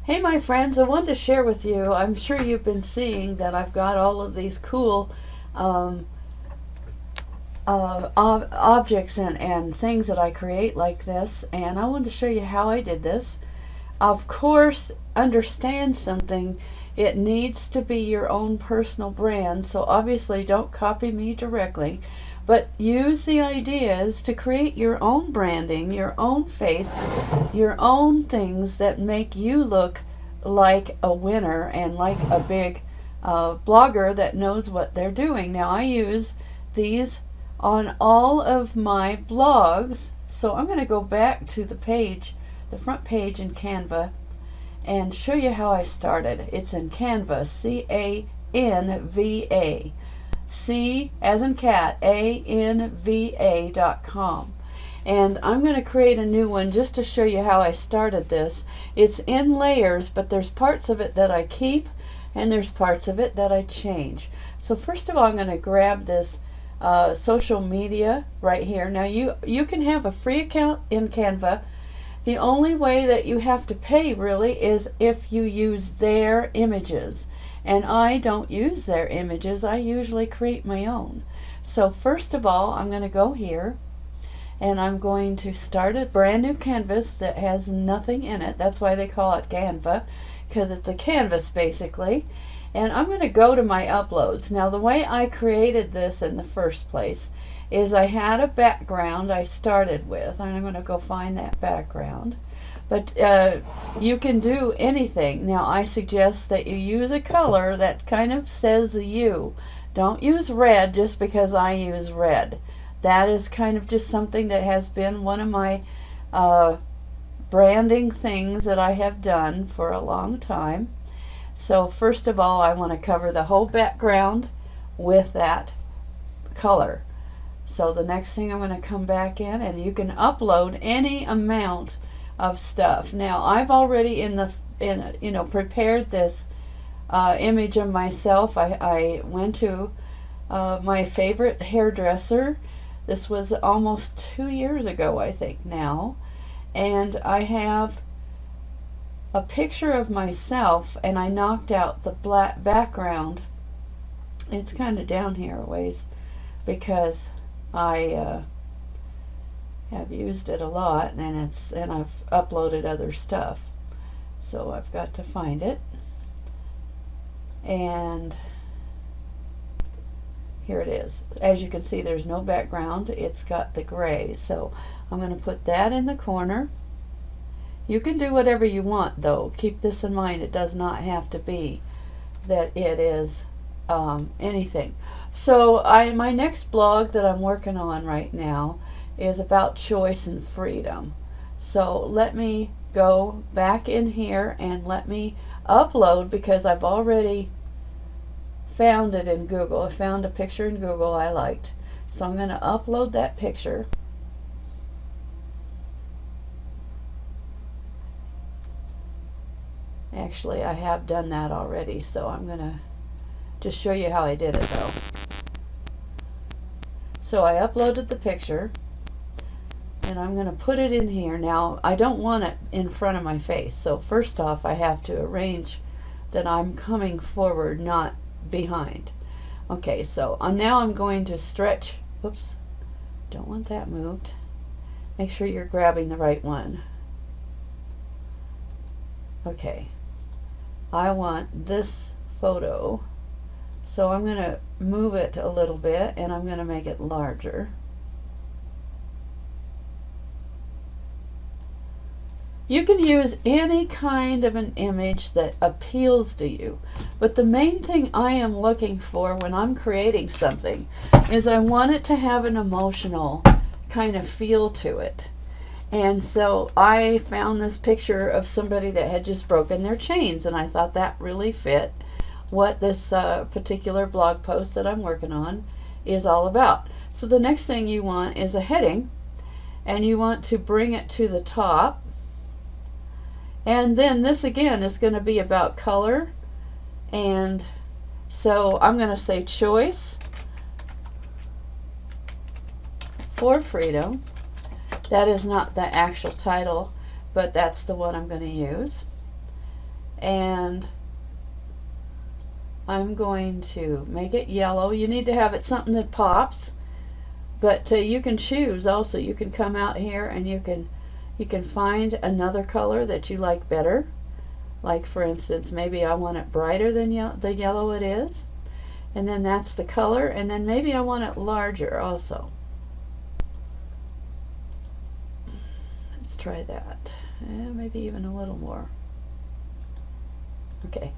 Hey my friends, I wanted to share with you, I'm sure you've been seeing that I've got all of these cool um, objects and things that I create like this, and I wanted to show you how I did this. Of course, understand something, it needs to be your own personal brand, so obviously don't copy me directly, but use the ideas to create your own branding, your own face, your own things that make you look like a winner and like a big blogger that knows what they're doing. Now I use these on all of my blogs, so I'm going to go back to the page, the front page in Canva, and show you how I started. It's in Canva, C-A-N-V-A, C as in cat, A-N-V-A.com. And I'm going to create a new one just to show you how I started this. It's in layers, but there's parts of it that I keep and there's parts of it that I change. So first of all, I'm going to grab this social media right here. Now you can have a free account in Canva. The only way that you have to pay really is if you use their images. And I don't use their images. I usually create my own. So first of all, I'm going to go here and I'm going to start a brand new canvas that has nothing in it. That's why they call it Canva, because it's a canvas basically. And I'm going to go to my uploads. Now the way I created this in the first place is I had a background I started with. I'm going to go find that background. But you can do anything. Now I suggest that you use a color that kind of says you. Don't use red just because I use red. That is kind of just something that has been one of my branding things that I have done for a long time. So first of all, I want to cover the whole background with that color. So the next thing I'm going to come back in, and you can upload any amount of stuff. Now I've already prepared this image of myself. I went to my favorite hairdresser. This was almost 2 years ago, I think now, and I have a picture of myself, and I knocked out the black background. It's kind of down here a ways because I have used it a lot, and I've uploaded other stuff, so I've got to find it. And here it is. As you can see, there's no background. It's got the gray, so I'm going to put that in the corner. You can do whatever you want, though. Keep this in mind. It does not have to be that it is anything. So my next blog that I'm working on right now is about choice and freedom. So let me go back in here and let me upload, because I've already found it in Google. I found a picture in Google I liked. So I'm going to upload that picture. Actually, I have done that already, so I'm going to just show you how I did it though. So I uploaded the picture, and I'm going to put it in here. Now, I don't want it in front of my face, so first off I have to arrange that I'm coming forward, not behind. Okay, so now I'm going to stretch. Whoops, don't want that moved. Make sure you're grabbing the right one. Okay, I want this photo, so I'm going to move it a little bit, and I'm going to make it larger. You can use any kind of an image that appeals to you, but the main thing I am looking for when I'm creating something is I want it to have an emotional kind of feel to it. And so I found this picture of somebody that had just broken their chains, and I thought that really fit what this particular blog post that I'm working on is all about. So the next thing you want is a heading, and you want to bring it to the top. And then this again is going to be about color, and so I'm going to say choice for freedom. That is not the actual title, but that's the one I'm going to use. and I'm going to make it yellow. You need to have it something that pops, but you can choose also. You can come out here and you can find another color that you like better. Like for instance, maybe I want it brighter than the yellow it is, and then that's the color, and then maybe I want it larger also. Let's try that. Maybe even a little more. Okay.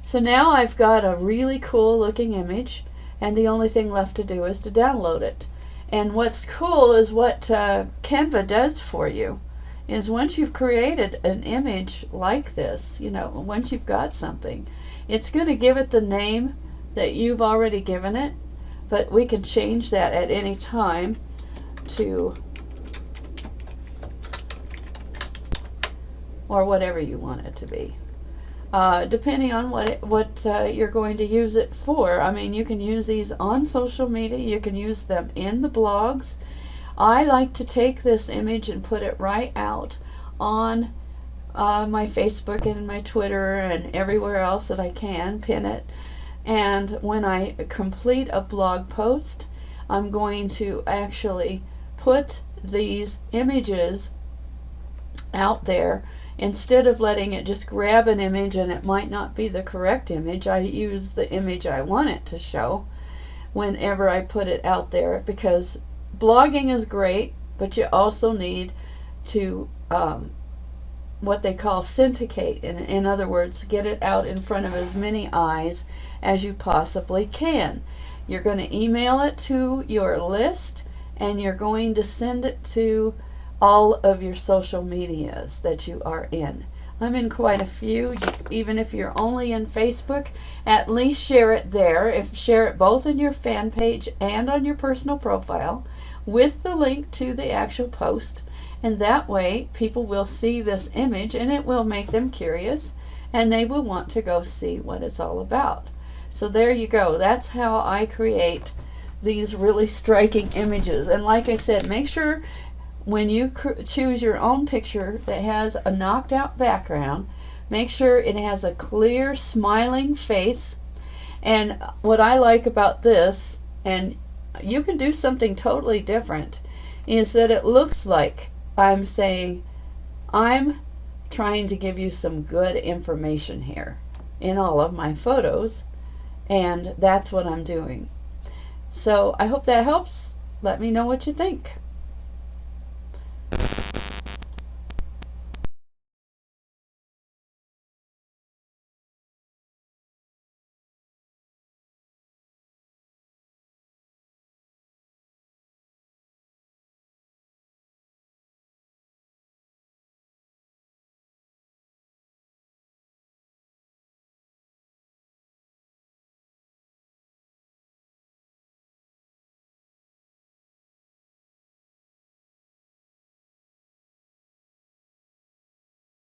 So now I've got a really cool looking image, and the only thing left to do is to download it. And what's cool is what Canva does for you is once you've created an image like this, you know, once you've got something, it's going to give it the name that you've already given it, but we can change that at any time to, or whatever you want it to be. Depending on what you're going to use it for. I mean, you can use these on social media, you can use them in the blogs. I like to take this image and put it right out on my Facebook and my Twitter and everywhere else that I can, pin it. And when I complete a blog post, I'm going to actually put these images out there. Instead of letting it just grab an image and it might not be the correct image, I use the image I want it to show whenever I put it out there, because blogging is great, but you also need to what they call syndicate. In other words, get it out in front of as many eyes as you possibly can. You're going to email it to your list, and you're going to send it to all of your social medias that you are in. I'm in quite a few. Even if you're only in Facebook, at least share it there. Share it both in your fan page and on your personal profile with the link to the actual post, and that way people will see this image and it will make them curious and they will want to go see what it's all about. So there you go. That's how I create these really striking images. And like I said, make sure when you choose your own picture that has a knocked out background, make sure it has a clear smiling face. And what I like about this, and you can do something totally different, is that it looks like I'm saying, I'm trying to give you some good information here in all of my photos, and that's what I'm doing. So I hope that helps. Let me know what you think.